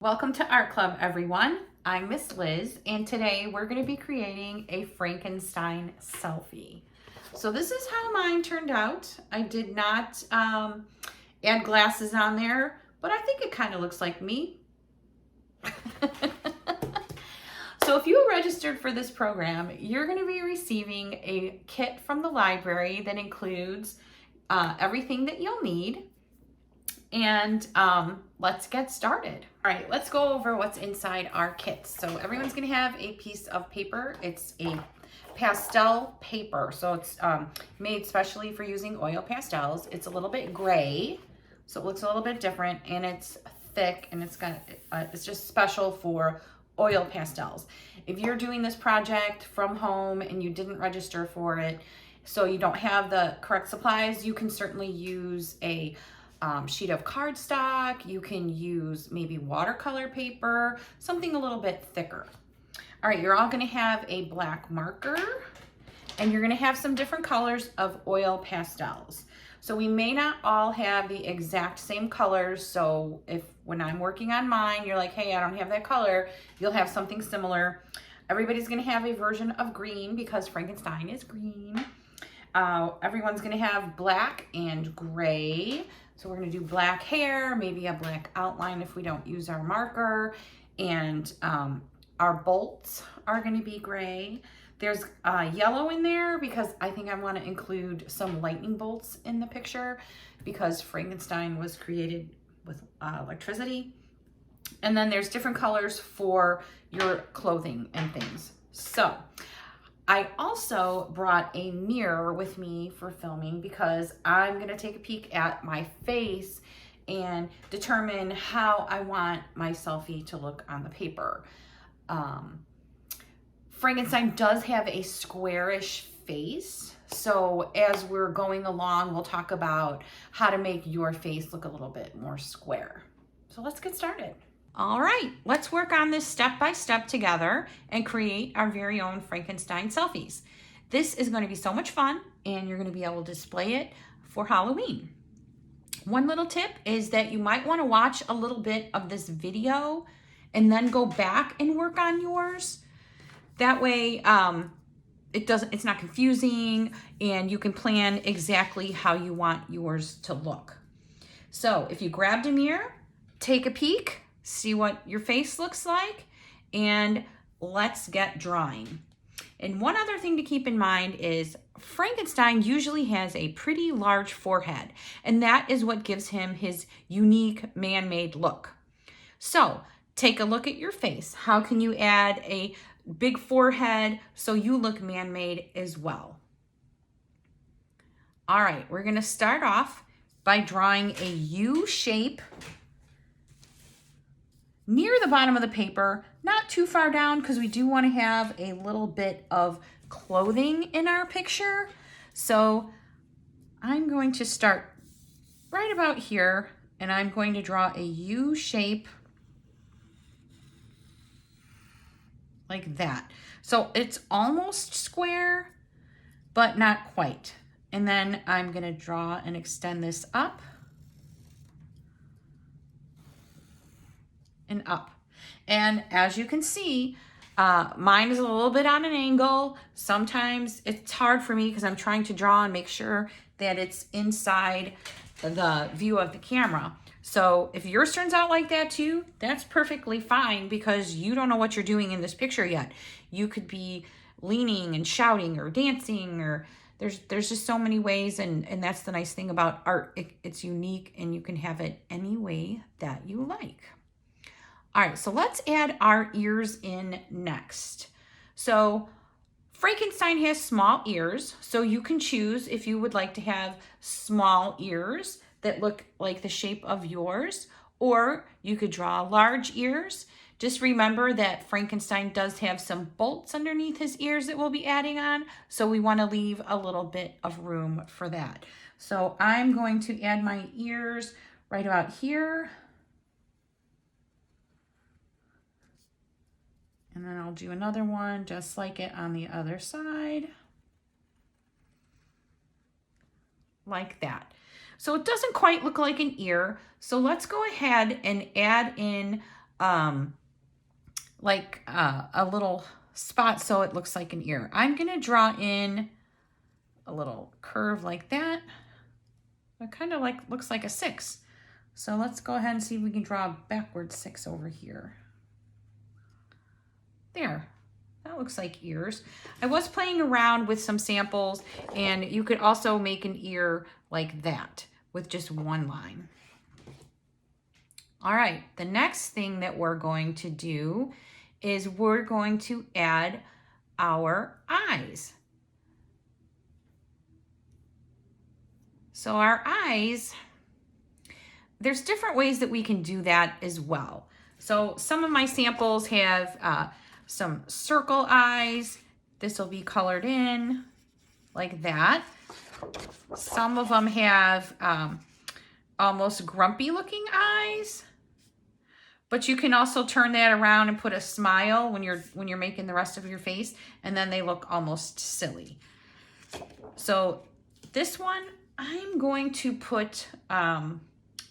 Welcome to Art Club, everyone. I'm Miss Liz, and today we're going to be creating a Frankenstein selfie. So this is how mine turned out. I did not add glasses on there, but I think it kind of looks like me. So if you registered for this program, you're going to be receiving a kit from the library that includes everything that you'll need. And let's get started. All right, let's go over what's inside our kit. So everyone's gonna have a piece of paper. It's a pastel paper. So it's made specially for using oil pastels. It's a little bit gray, so it looks a little bit different, and it's thick, and it's just special for oil pastels. If you're doing this project from home and you didn't register for it, so you don't have the correct supplies, you can certainly use a sheet of cardstock. You can use maybe watercolor paper, something a little bit thicker. All right, you're all gonna have a black marker, and you're gonna have some different colors of oil pastels. So we may not all have the exact same colors, so if when I'm working on mine, you're like, hey, I don't have that color, you'll have something similar. Everybody's gonna have a version of green because Frankenstein is green. Everyone's gonna have black and gray. So we're gonna do black hair, maybe a black outline if we don't use our marker, and our bolts are gonna be gray. There's yellow in there because I think I wanna include some lightning bolts in the picture because Frankenstein was created with electricity. And then there's different colors for your clothing and things. So I also brought a mirror with me for filming because I'm gonna take a peek at my face and determine how I want my selfie to look on the paper. Frankenstein does have a squarish face, so as we're going along, we'll talk about how to make your face look a little bit more square. So let's get started. All right, let's work on this step by step together and create our very own Frankenstein selfies. This is going to be so much fun, and you're going to be able to display it for Halloween. One little tip is that you might want to watch a little bit of this video and then go back and work on yours. That way it's not confusing, and you can plan exactly how you want yours to look. So if you grabbed a mirror, take a peek, see what your face looks like, and let's get drawing. And one other thing to keep in mind is Frankenstein usually has a pretty large forehead, and that is what gives him his unique man-made look. So take a look at your face. How can you add a big forehead so you look man-made as well? All right, we're gonna start off by drawing a U shape near the bottom of the paper, not too far down because we do want to have a little bit of clothing in our picture. So I'm going to start right about here, and I'm going to draw a U shape like that. So it's almost square, but not quite. And then I'm going to draw and extend this up and up. And as you can see, mine is a little bit on an angle. Sometimes it's hard for me because I'm trying to draw and make sure that it's inside the view of the camera. So if yours turns out like that too, that's perfectly fine because you don't know what you're doing in this picture yet. You could be leaning and shouting or dancing, or there's just so many ways, and that's the nice thing about art. It's unique, and you can have it any way that you like. All right, so let's add our ears in next. So Frankenstein has small ears, so you can choose if you would like to have small ears that look like the shape of yours, or you could draw large ears. Just remember that Frankenstein does have some bolts underneath his ears that we'll be adding on, so we want to leave a little bit of room for that. So I'm going to add my ears right about here. And then I'll do another one just like it on the other side. Like that. So it doesn't quite look like an ear. So let's go ahead and add in a little spot so it looks like an ear. I'm going to draw in a little curve like that. It kind of looks like a 6. So let's go ahead and see if we can draw a backward 6 over here. There. That looks like ears. I was playing around with some samples, and you could also make an ear like that with just one line. All right, the next thing that we're going to do is we're going to add our eyes. So our eyes, there's different ways that we can do that as well. So some of my samples have some circle eyes. This will be colored in like that. Some of them have almost grumpy looking eyes, but you can also turn that around and put a smile when you're making the rest of your face, and then they look almost silly. So this one, I'm going to put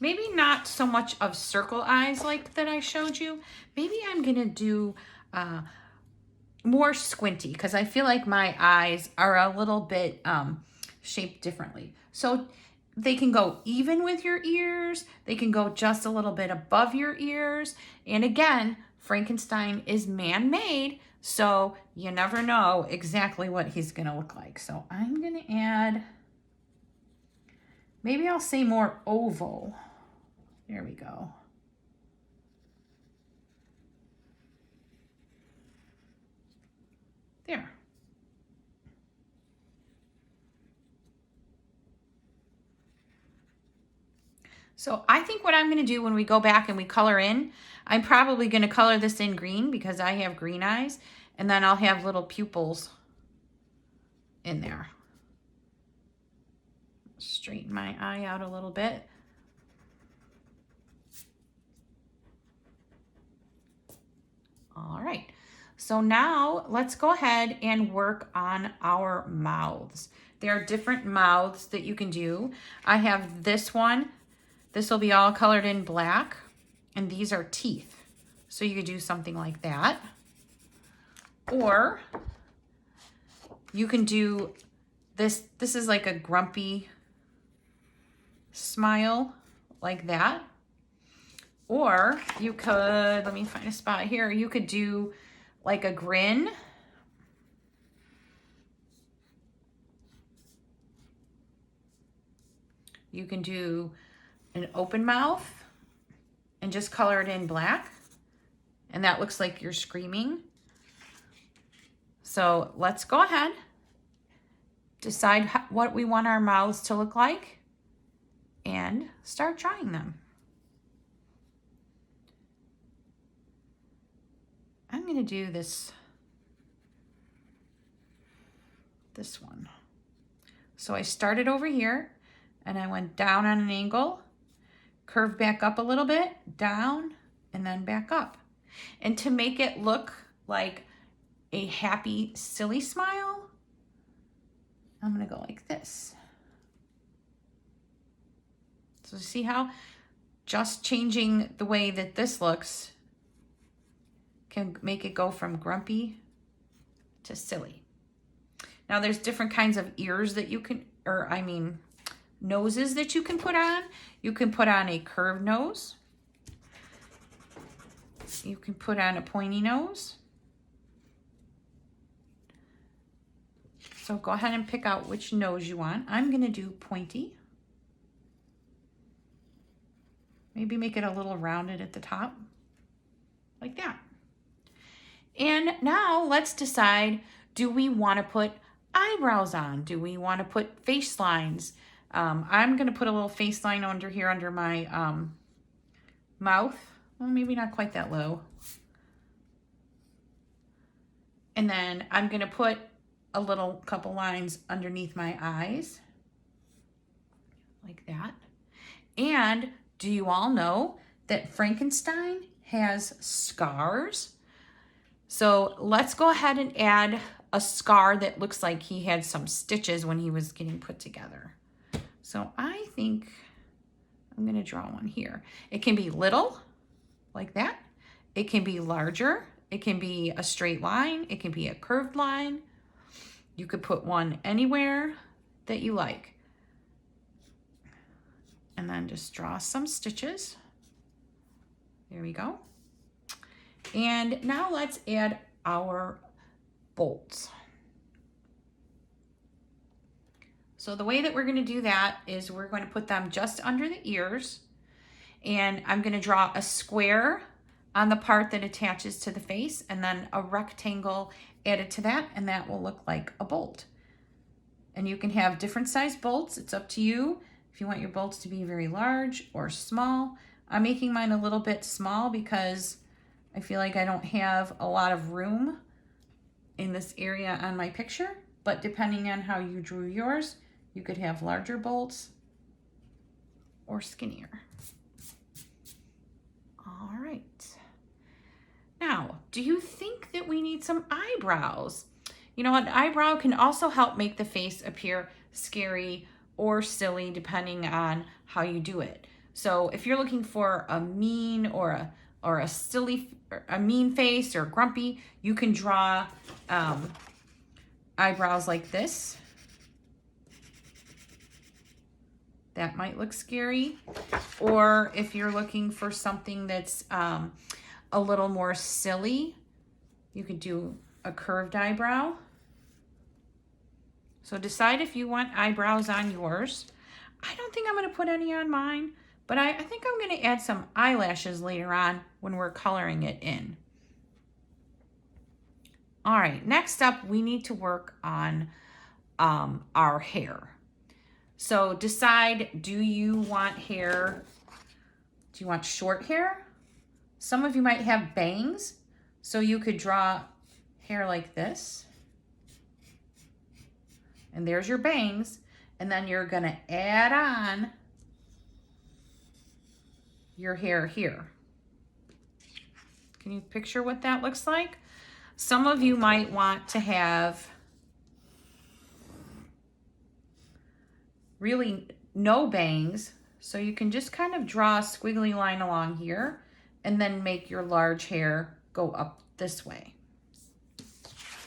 maybe not so much of circle eyes like that I showed you. Maybe I'm gonna do more squinty, because I feel like my eyes are a little bit shaped differently. So they can go even with your ears. They can go just a little bit above your ears. And again, Frankenstein is man-made, so you never know exactly what he's gonna look like. So I'm gonna add, maybe I'll say more oval. There we go. There. So I think what I'm going to do when we go back and we color in, I'm probably going to color this in green because I have green eyes, and then I'll have little pupils in there. Straighten my eye out a little bit. All right. So now let's go ahead and work on our mouths. There are different mouths that you can do. I have this one. This will be all colored in black, and these are teeth. So you could do something like that. Or you can do this. This is like a grumpy smile like that. Or you could, let me find a spot here. You could do like a grin. You can do an open mouth and just color it in black. And that looks like you're screaming. So let's go ahead, decide what we want our mouths to look like, and start drawing them. I'm going to do this one. So I started over here and I went down on an angle, curved back up a little bit, down, and then back up. And to make it look like a happy, silly smile, I'm going to go like this. So see how just changing the way that this looks can make it go from grumpy to silly. Now there's different kinds of ears that you can, noses that you can put on. You can put on a curved nose. You can put on a pointy nose. So go ahead and pick out which nose you want. I'm gonna do pointy. Maybe make it a little rounded at the top, like that. And now let's decide, do we want to put eyebrows on? Do we want to put face lines? I'm going to put a little face line under here under my mouth. Well, maybe not quite that low. And then I'm going to put a little couple lines underneath my eyes, like that. And do you all know that Frankenstein has scars? So let's go ahead and add a scar that looks like he had some stitches when he was getting put together. So I think I'm going to draw one here. It can be little, like that. It can be larger. It can be a straight line. It can be a curved line. You could put one anywhere that you like. And then just draw some stitches. There we go. And now let's add our bolts. So the way that we're going to do that is we're going to put them just under the ears, and I'm going to draw a square on the part that attaches to the face and then a rectangle added to that, and that will look like a bolt. And you can have different size bolts. It's up to you if you want your bolts to be very large or small. I'm making mine a little bit small because I feel like I don't have a lot of room in this area on my picture, but depending on how you drew yours, you could have larger bolts or skinnier. All right. Now, do you think that we need some eyebrows? You know, an eyebrow can also help make the face appear scary or silly depending on how you do it. So if you're looking for a mean or a silly, a mean face or grumpy, you can draw eyebrows like this. That might look scary. Or if you're looking for something that's a little more silly, you could do a curved eyebrow. So decide if you want eyebrows on yours. I don't think I'm going to put any on mine, but I think I'm going to add some eyelashes later on when we're coloring it in. All right, next up, we need to work on our hair. So decide, do you want hair, do you want short hair? Some of you might have bangs, so you could draw hair like this. And there's your bangs, and then you're gonna add on your hair here. Can you picture what that looks like? Some of you might want to have really no bangs, so you can just kind of draw a squiggly line along here and then make your large hair go up this way.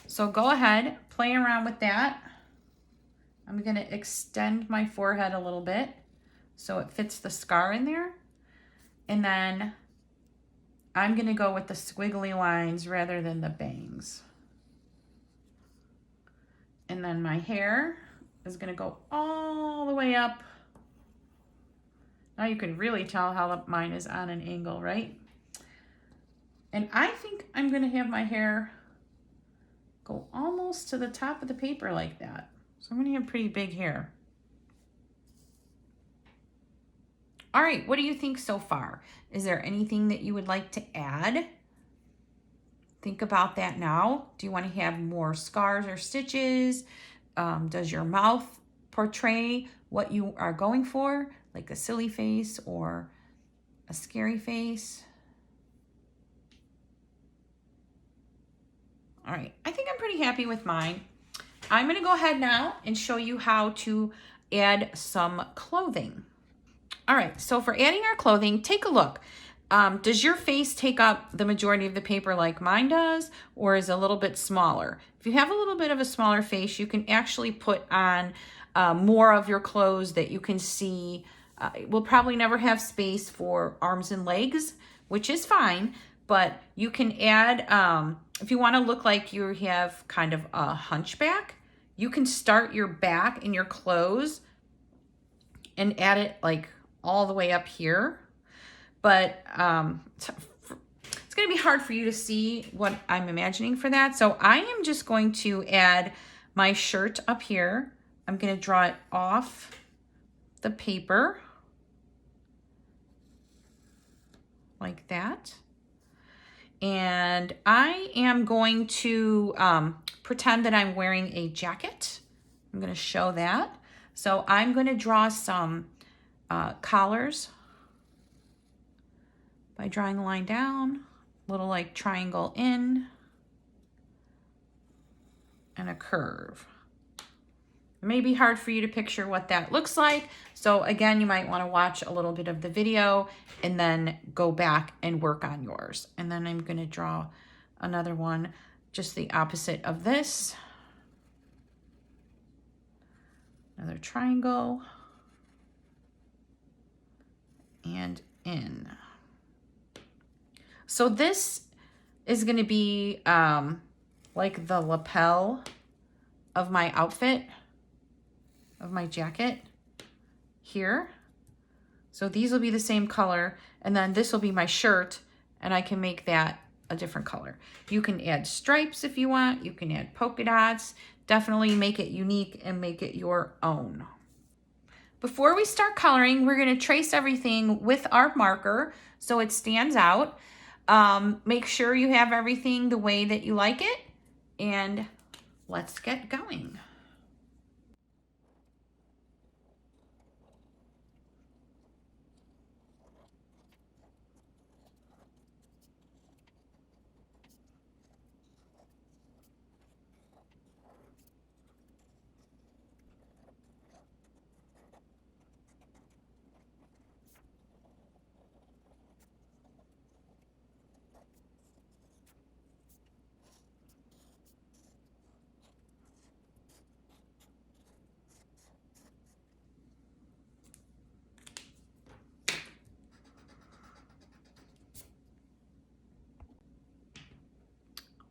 So go ahead, play around with that. I'm going to extend my forehead a little bit so it fits the scar in there. And then I'm going to go with the squiggly lines rather than the bangs. And then my hair is going to go all the way up. Now you can really tell how mine is on an angle, right? And I think I'm going to have my hair go almost to the top of the paper like that. So I'm going to have pretty big hair. All right, what do you think so far? Is there anything that you would like to add? Think about that now. Do you want to have more scars or stitches? Does your mouth portray what you are going for, like a silly face or a scary face? All right, I think I'm pretty happy with mine. I'm going to go ahead now and show you how to add some clothing. All right, so for adding our clothing, take a look. Does your face take up the majority of the paper like mine does, or is it a little bit smaller? If you have a little bit of a smaller face, you can actually put on more of your clothes that you can see. We'll probably never have space for arms and legs, which is fine, but you can add, if you want to look like you have kind of a hunchback, you can start your back in your clothes and add it like all the way up here. But it's going to be hard for you to see what I'm imagining for that. So I am just going to add my shirt up here. I'm going to draw it off the paper like that. And I am going to pretend that I'm wearing a jacket. I'm going to show that. So I'm going to draw some collars by drawing a line down, a little like triangle in, and a curve. It may be hard for you to picture what that looks like. So again, you might want to watch a little bit of the video and then go back and work on yours. And then I'm going to draw another one, just the opposite of this. Another triangle. And in. So this is going to be like the lapel of my outfit, of my jacket here. So these will be the same color, and then this will be my shirt, and I can make that a different color. You can add stripes if you want. You can add polka dots. Definitely make it unique and make it your own. Before we start coloring, we're going to trace everything with our marker so it stands out. Make sure you have everything the way that you like it, and let's get going.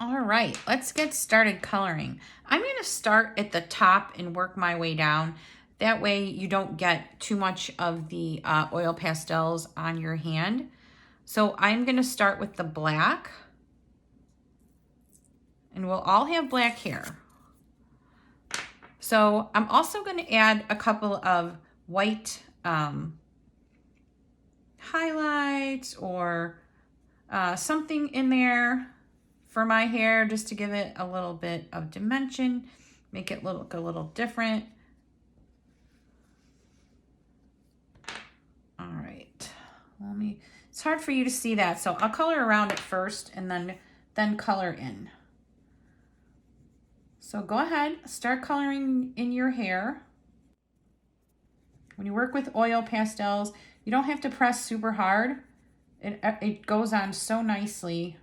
All right, let's get started coloring. I'm going to start at the top and work my way down. That way you don't get too much of the oil pastels on your hand. So I'm going to start with the black. And we'll all have black hair. So I'm also going to add a couple of white highlights or something in there for my hair, just to give it a little bit of dimension, make it look a little different. All right, it's hard for you to see that, so I'll color around it first and then color in. So go ahead, start coloring in your hair. When you work with oil pastels, you don't have to press super hard. It goes on so nicely.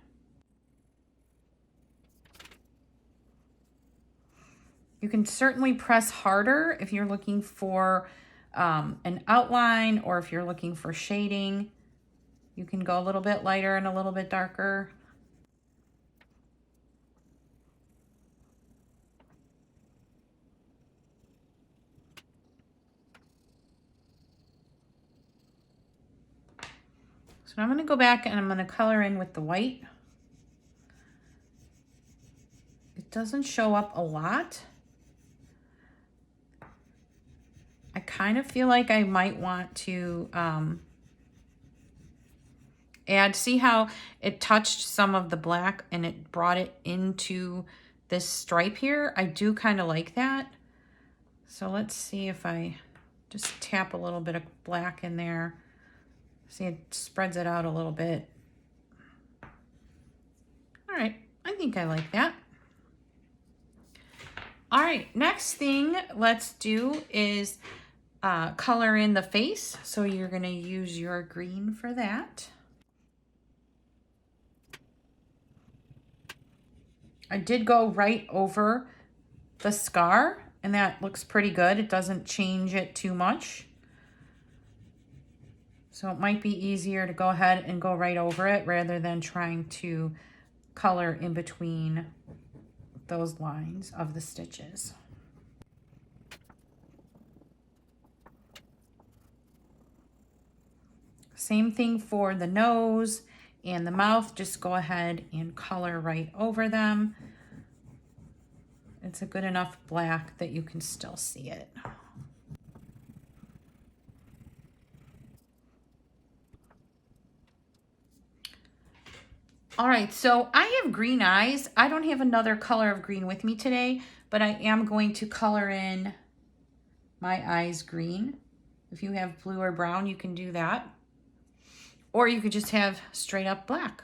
You can certainly press harder if you're looking for an outline, or if you're looking for shading. You can go a little bit lighter and a little bit darker. So I'm going to go back and I'm going to color in with the white. It doesn't show up a lot. I kind of feel like I might want to add, see how it touched some of the black and it brought it into this stripe here? I do kind of like that. So let's see if I just tap a little bit of black in there. See, it spreads it out a little bit. All right, I think I like that. All right, next thing let's do is color in the face. So you're gonna use your green for that. I did go right over the scar, and that looks pretty good. It doesn't change it too much. So it might be easier to go ahead and go right over it rather than trying to color in between those lines of the stitches. Same thing for the nose and the mouth. Just go ahead and color right over them. It's a good enough black that you can still see it. All right, so I have green eyes. I don't have another color of green with me today, but I am going to color in my eyes green. If you have blue or brown, you can do that. Or you could just have straight up black.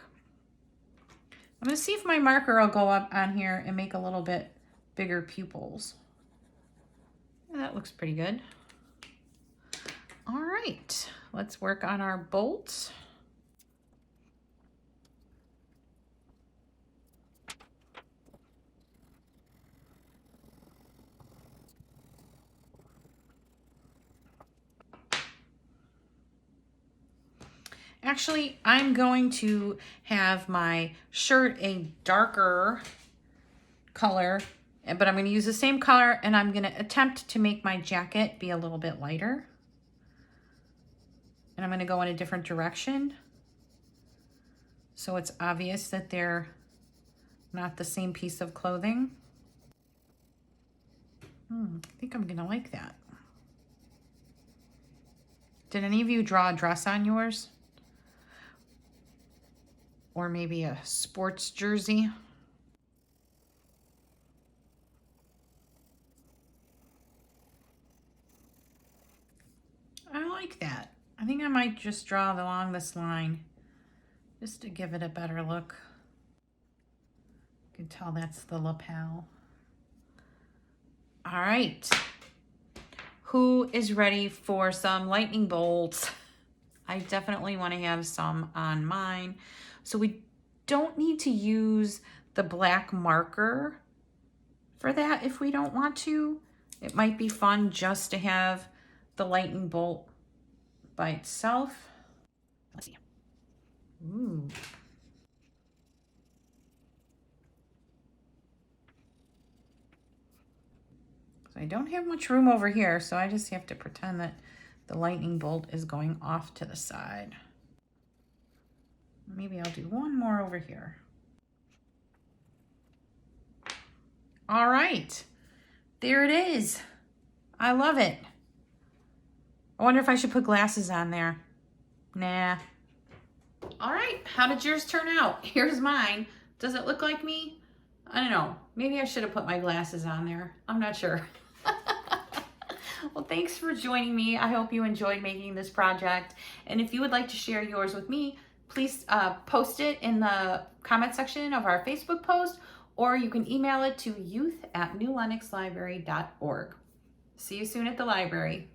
I'm gonna see if my marker will go up on here and make a little bit bigger pupils. That looks pretty good. All right, let's work on our bolts. Actually, I'm going to have my shirt a darker color, but I'm going to use the same color, and I'm going to attempt to make my jacket be a little bit lighter. And I'm going to go in a different direction, so it's obvious that they're not the same piece of clothing. I think I'm going to like that. Did any of you draw a dress on yours? Or maybe a sports jersey? I like that. I think I might just draw along this line just to give it a better look. You can tell that's the lapel. All right. Who is ready for some lightning bolts? I definitely want to have some on mine. So we don't need to use the black marker for that if we don't want to. It might be fun just to have the lightning bolt by itself. Let's see. Ooh. So I don't have much room over here, so I just have to pretend that the lightning bolt is going off to the side. Maybe I'll do one more over here. All right, there it is. I love it. I wonder if I should put glasses on there. Nah. All right, how did yours turn out? Here's mine. Does it look like me? I don't know. Maybe I should have put my glasses on there. I'm not sure. Well, thanks for joining me. I hope you enjoyed making this project. And if you would like to share yours with me, please post it in the comment section of our Facebook post, or you can email it to youth@newlenoxlibrary.org. See you soon at the library.